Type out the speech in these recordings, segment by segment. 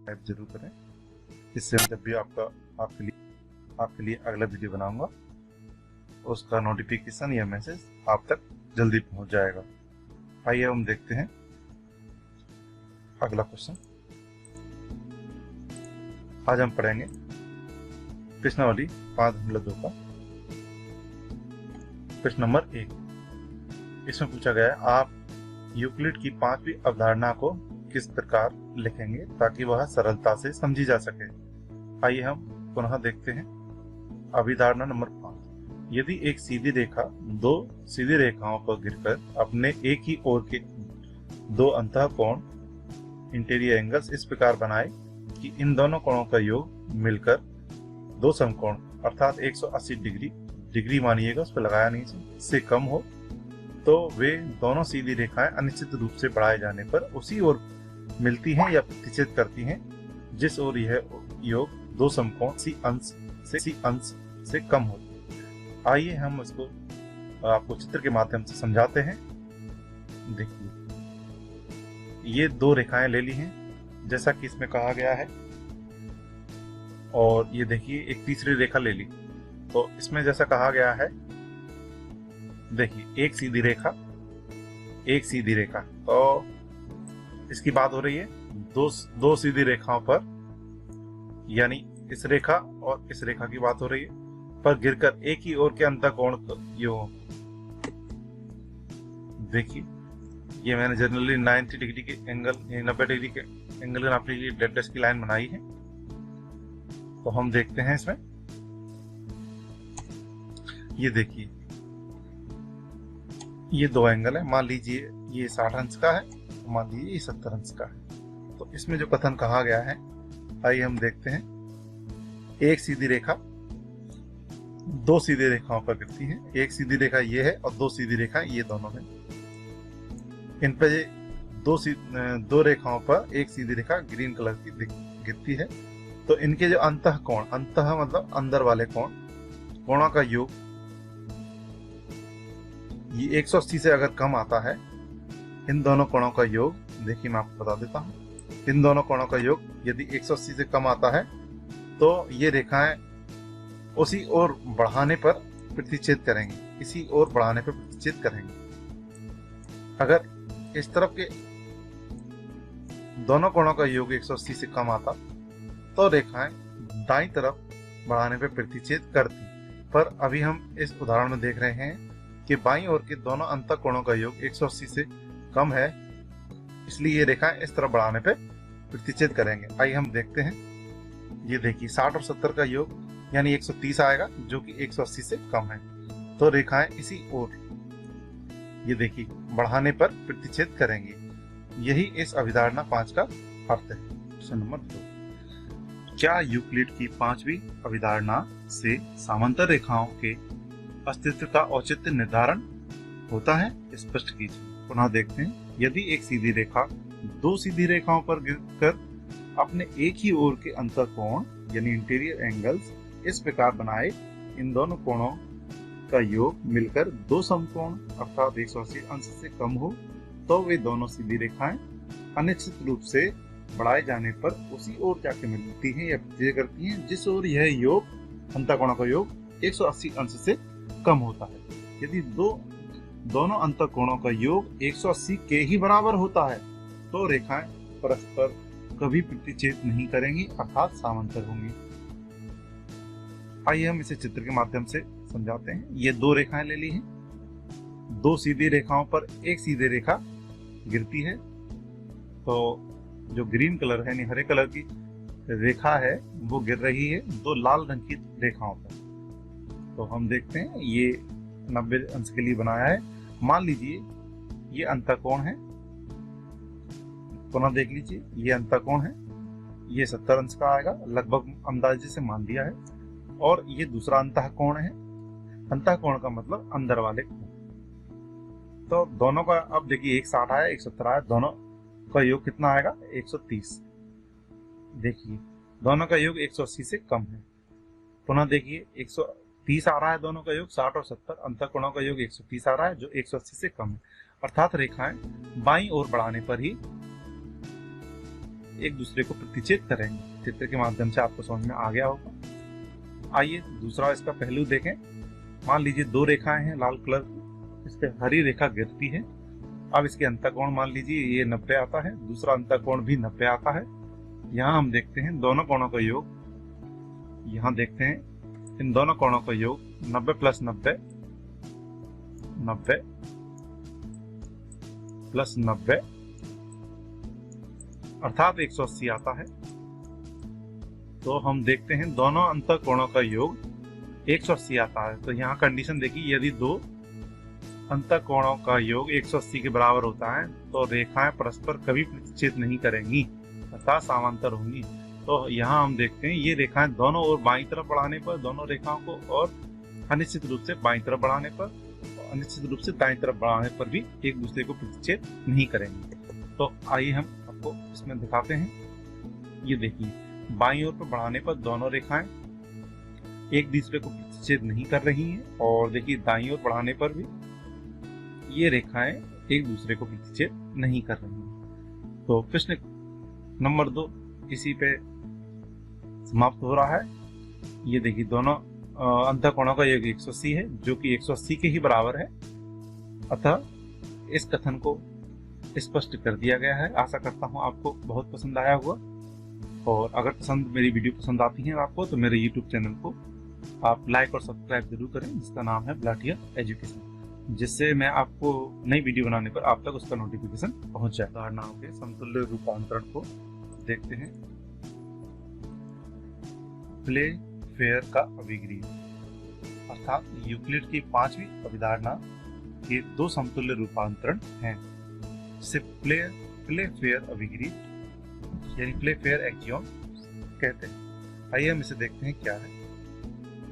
Subscribe जरूर करें, इससे जब भी आपके लिए अगला वीडियो बनाऊंगा उसका नोटिफिकेशन या मैसेज आप तक जल्दी पहुंच जाएगा। आइए हम देखते हैं अगला क्वेश्चन। आज हम पढ़ेंगे प्रश्नावली 5.2 का प्रश्न नंबर 1। इसमें पूछा गया है, आप यूक्लिड की 5वीं अवधारणा को किस प्रकार लिखेंगे ताकि वह सरलता से समझी जा सके। आइए हम पुनः देखते हैं अभिधारणा नंबर 5। यदि एक सीधी रेखा दो सीधी रेखाओं पर गिरकर अपने एक ही ओर के दो अंतःकोण इंटीरियर एंगल्स इस प्रकार बनाए कि इन दोनों कोणों का योग मिलकर दो समकोण अर्थात 180 डिग्री मानिएगा, उस पर लगाया नहीं से कम हो, तो वे दोनों सीधी रेखाएं अनिश्चित रूप से बढ़ाए जाने पर उसी ओर मिलती हैं या प्रतिच्छेद करती हैं जिस ओर यह योग दो समकोण सी अंश से कम हो। आइए हम इसको आपको चित्र के माध्यम से समझाते हैं। देखिए, ये दो रेखाएं ले ली हैं जैसा कि इसमें कहा गया है, और ये देखिए एक तीसरी रेखा ले ली। तो इसमें जैसा कहा गया है, देखिए एक सीधी रेखा, तो इसकी बात हो रही है दो सीधी रेखाओं पर, यानी इस रेखा और इस रेखा की बात हो रही है, पर गिरकर एक ही ओर के अंतःकोण योग। देखिए ये मैंने जनरली 90 डिग्री के एंगल 90 डिग्री के एंगल के नापने के लिए डेड डैश की लाइन बनाई है। तो हम देखते हैं इसमें, ये देखिए ये दो एंगल है, मान लीजिए ये 60 अंश का है, मान लीजिए ये 70 अंश का है। तो इसमें जो कथन कहा गया है, आइए हम देखते हैं। एक सीधी रेखा दो सीधी रेखाओं पर गिरती है, एक सीधी रेखा ये है और दो सीधी रेखा ये दोनों है। इन पे दो रेखाओं पर एक सीधी रेखा ग्रीन कलर की गिरती है। तो इनके जो अंतःकोण, अंतः मतलब अंदर वाले कोणों का योग ये 180 से अगर कम आता है, इन दोनों कोणों का योग, देखिए मैं आपको बता देता हूं, इन दोनों कोणों का योग यदि 180 से कम आता है तो ये रेखाएं उसी ओर बढ़ाने पर प्रतिच्छेद करेंगे, इसी ओर बढ़ाने पर प्रतिच्छेद करेंगे। अगर इस तरफ के दोनों कोणों का योग 180 से कम आता तो रेखाएं दाईं तरफ बढ़ाने पर प्रतिच्छेद करती। पर अभी हम इस उदाहरण में देख रहे हैं कि बाईं ओर के दोनों अंतःकोणों का योग 180 से कम है, इसलिए ये रेखाएं इस तरफ बढ़ाने पर प्रतिच्छेद करेंगे। आइए हम देखते हैं। ये देखिए 60 और 70 का योग यानी 130 आएगा, जो कि 180 से कम है। तो रेखाएं इसी ओर, ये देखिए, बढ़ाने पर प्रतिच्छेद करेंगे। यही इस अभिधारणा 5 का अर्थ है। प्रश्न नंबर 2। क्या यूक्लिड की 5वीं अभिधारणा से समांतर रेखाओं के अस्तित्व का औचित्य निर्धारण होता है? स्पष्ट कीजिए। पुनः देखते हैं। यदि एक सीधी रेखा दो सीधी रेखाओं पर गिरकर अपने एक ही ओर के अंतःकोण यानी इंटीरियर एंगल्स इस प्रकार बनाए, इन दोनों कोणों का योग मिलकर दो समकोण अर्थात 180 अंश से कम हो, तो वे दोनों सीधी रेखाएं अनिश्चित रूप से बढ़ाए जाने पर उसी ओर जाके मिलती हैं या प्रतिच्छेद करती हैं जिस ओर यह योग अंतःकोणों का योग 180 अंश से कम होता है। यदि दोनों अंतःकोणों का योग 180 के ही बराबर होता है तो रेखाएं परस्पर कभी प्रतिच्छेद नहीं करेंगी अर्थात समांतर होंगी। आइए हम इसे चित्र के माध्यम से समझाते हैं। ये दो रेखाएं ले ली हैं, दो सीधी रेखाओं पर एक सीधी रेखा गिरती है। तो जो ग्रीन कलर है यानी हरे कलर की रेखा है वो गिर रही है दो लाल रंग की रेखाओं पर। तो हम देखते हैं, ये 90 अंश के लिए बनाया है। मान लीजिए ये अंतःकोण है, पुनः देख लीजिए ये अंतःकोण है, ये 70 अंश का आएगा, लगभग अंदाजे से मान लिया है। और ये दूसरा अंतःकोण है, अंतःकोण का मतलब अंदर वाले कोण। तो दोनों का अब देखिए 160 आया, 170 आया, दोनों का योग कितना आएगा? 130। देखिए दोनों का योग 180 से कम है। पुनः देखिए 130 आ रहा है, दोनों का योग 60 और 70 अंतःकोणों का योग 130 आ रहा है जो 180 से कम है। अर्थात रेखाएं बाईं ओर बढ़ाने पर ही एक दूसरे को प्रतिच्छेद करेंगे। चित्र के माध्यम से आपको समझ में आ गया होगा। आइए दूसरा इसका पहलू देखें। मान लीजिए दो रेखाएं हैं लाल कलर की, इस पे हरी रेखा गिरती है। अब इसके अंतःकोण मान लीजिए ये 90 आता है, दूसरा अंतःकोण भी 90 आता है। यहाँ हम देखते हैं दोनों कोणों का योग, यहाँ देखते हैं इन दोनों कोणों का योग 90 प्लस 90, 90 प्लस 90 अर्थात 180 आता है। तो हम देखते हैं दोनों अंतःकोणों का योग 180 आता है। तो यहाँ कंडीशन देखिए, यदि दो अंतःकोणों का योग 180 के बराबर होता है तो रेखाएं परस्पर कभी प्रतिच्छेद नहीं करेंगी अर्थात समांतर होंगी। तो यहाँ हम देखते हैं ये रेखाएं दोनों ओर बाईं तरफ बढ़ाने पर, दोनों रेखाओं को, और अनिश्चित रूप से बाईं तरफ बढ़ाने पर, अनिश्चित रूप से दाईं तरफ बढ़ाने पर भी एक दूसरे को प्रतिच्छेद नहीं करेंगे। तो आइए हम आपको इसमें दिखाते हैं। ये देखिए बाईं ओर पर बढ़ाने पर दोनों रेखाएं एक दूसरे को प्रतिच्छेद नहीं कर रही हैं, और देखिए दाईं ओर बढ़ाने पर भी ये रेखाएं एक दूसरे को प्रतिच्छेद नहीं कर रही हैं। तो प्रश्न नंबर 2 इसी पे समाप्त हो रहा है। ये देखिए दोनों अंतःकोणों का योग 180 है, जो कि 180 के ही बराबर है। अतः इस कथन को स्पष्ट कर दिया गया है। आशा करता हूँ आपको बहुत पसंद आया होगा, और अगर मेरी वीडियो पसंद आती है आपको तो मेरे YouTube चैनल को आप लाइक और सब्सक्राइब जरूर करें, जिसका नाम है ब्लाटिया एजुकेशन, जिससे मैं आपको नई वीडियो बनाने पर आप तक उसका नोटिफिकेशन पहुंच जाए। धारणाओं के समतुल्य रूपांतरण को देखते हैं। प्ले फेयर का अभिग्रीव अर्थात यूक्लिड की 5वीं अभिधारणा के 2 समतुल्य रूपांतरण हैं। इसे प्ले फेयर अभिग्रीव यानी प्ले फेयर एक्सियोम कहते हैं। आइए हम इसे देखते हैं क्या है।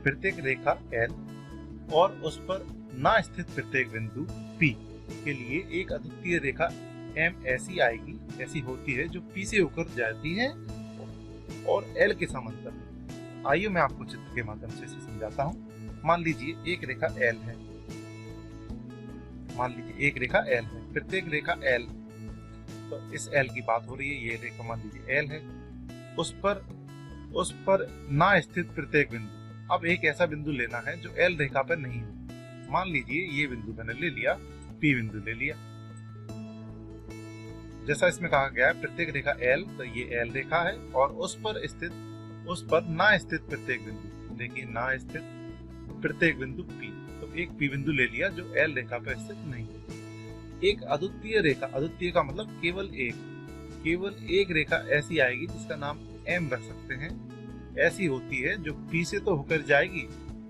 प्रत्येक रेखा L और उस पर ना स्थित प्रत्येक बिंदु P के लिए एक अद्वितीय रेखा M ऐसी आएगी, ऐसी होती है जो P से होकर जाती है और L के समांतर है। आइए मैं आपको चित्र के माध्यम से इसे समझाता हूँ। मान लीजिए एक रेखा L है, मान लीजिए एक रेखा L है, प्रत्येक रेखा L, तो इस L की बात हो रही है। ये रेखा मान लीजिए L है, उस पर ना स्थित प्रत्येक बिंदु। अब एक ऐसा बिंदु लेना है जो L रेखा पर नहीं है। मान लीजिए ये बिंदु मैंने ले लिया, P बिंदु ले लिया। जैसा इसमें कहा गया है प्रत्येक रेखा L, तो ये L रेखा है और उस पर ना स्थित प्रत्येक बिंदु, देखिए ना स्थित प्रत्येक बिंदु P, तो एक P बिंदु ले लिया जो L रेखा पर स्थित नहीं है। एक अद्वितीय रेखा, अद्वितीय का मतलब केवल एक रेखा ऐसी आएगी जिसका नाम M रख सकते हैं, ऐसी होती है जो P से तो होकर जाएगी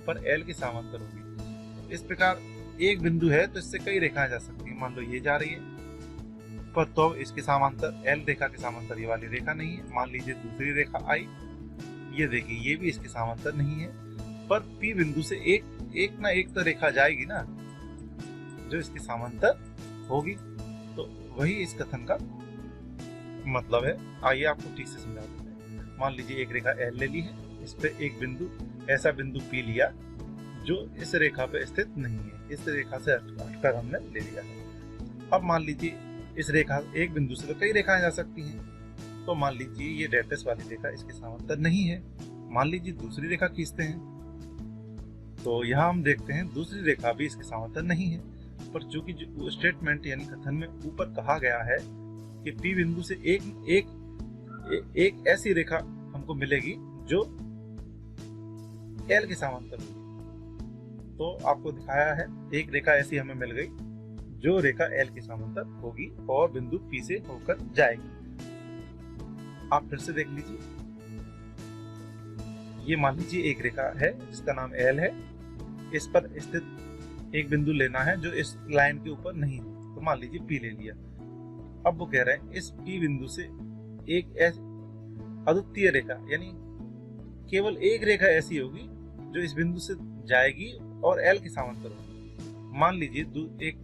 पर L के समांतर होगी। इस प्रकार एक बिंदु है तो इससे कई रेखाएं जा सकती हैं। मान लो ये जा रही है पर तो इसके समांतर L रेखा के समांतर ये वाली रेखा नहीं है। मान लीजिए दूसरी रेखा आई, ये देखिए ये भी इसके समांतर नहीं है, पर P बिंदु से एक ना एक तो रेखा जाएगी ना जो इसके समांतर होगी। तो वही इस कथन का मतलब है। आइए आपको ठीक से समझा देते हैं। मान लीजिए एक रेखा L ले ली है, इस पे एक बिंदु, ऐसा बिंदु P लिया जो इस रेखा पे स्थित नहीं है, इस रेखा से हटकर हमने ले लिया है। अब मान लीजिए इस रेखा, एक बिंदु से तो कई रेखाएं जा सकती हैं, तो मान लीजिए ये डैटेस वाली रेखा इसके समांतर नहीं है। मान लीजिए दूसरी रेखा खींचते हैं, तो यहाँ हम देखते हैं दूसरी रेखा भी इसके समांतर नहीं है, पर चूंकि जो स्टेटमेंट यानी कथन में ऊपर कहा गया है कि P बिंदु से एक ऐसी रेखा हमको मिलेगी जो L के समांतर होगी, तो आपको दिखाया है एक रेखा ऐसी हमें मिल गई जो रेखा L के समांतर होगी और बिंदु P से होकर जाएगी। आप फिर से देख लीजिए, ये मान लीजिए एक रेखा है जिसका नाम L है, इस पर स्थित एक बिंदु लेना है जो इस लाइन के ऊपर नहीं है, तो मान लीजिए P ले लिया। अब वो कह रहे हैं इस P बिंदु से एक अद्वितीय रेखा यानी केवल एक रेखा ऐसी होगी जो इस बिंदु से जाएगी और L के समांतर होगी। मान लीजिए एक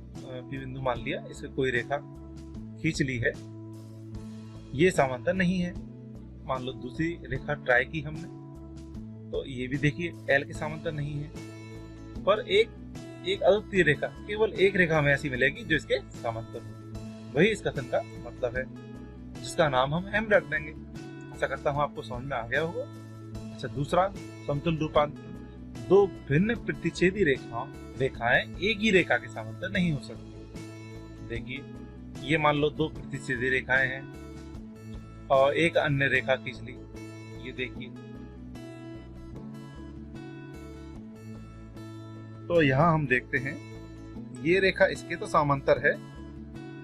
P बिंदु मान लिया, इससे कोई रेखा खींच ली है, ये समांतर नहीं है। मान लो दूसरी रेखा ट्राई की हमने, तो ये भी देखिए L के समांतर नहीं है, पर एक अद्वितीय रेखा, केवल एक रेखा हमें ऐसी मिलेगी जो इसके समांतर होगी। वही इस कथन का मतलब है। जिसका नाम हम m रख देंगे। आशा करता हूँ आपको समझ में आ गया होगा। अच्छा, दूसरा समतुल रूपांतरण। दो भिन्न प्रतिच्छेदी रेखाएं एक ही रेखा के समांतर नहीं हो सकती। देखिए, ये मान लो दो प्रतिच्छेदी रेखाएं हैं और एक अन्य रेखा खींच ली। ये देखिए, तो यहाँ हम देखते हैं ये रेखा इसके तो समांतर है,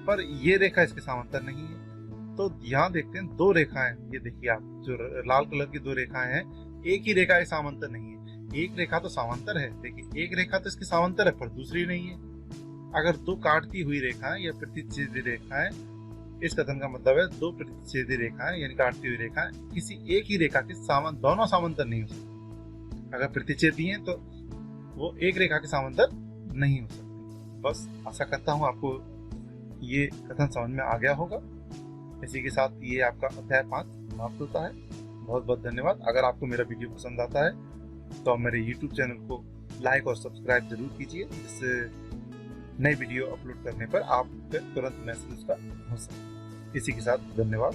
पर ये रेखा इसके समांतर नहीं है। तो यहाँ देखते हैं दो रेखाएं, ये देखिए आप, जो लाल कलर की दो रेखाएं हैं, एक ही रेखा के समांतर नहीं है। एक रेखा तो समांतर है, देखिए एक रेखा तो इसके समांतर है पर दूसरी नहीं है। अगर दो काटती हुई रेखाएं या प्रतिच्छेदी रेखाएं, इस कथन का मतलब है दो प्रतिच्छेदी रेखाएं यानी काटती हुई रेखाएं किसी एक ही रेखा के दोनों समांतर नहीं हो सकती। अगर प्रतिच्छेदी हैं तो वो एक रेखा के समांतर नहीं हो सकती। बस आशा करता हूँ आपको ये कथन समझ में आ गया होगा। इसी के साथ ये आपका अध्याय 5 समाप्त होता है। बहुत बहुत धन्यवाद। अगर आपको मेरा वीडियो पसंद आता है तो आप मेरे YouTube चैनल को लाइक और सब्सक्राइब जरूर कीजिए, जिससे नई वीडियो अपलोड करने पर आप तुरंत मैसेज उसका हो सके। इसी के साथ धन्यवाद।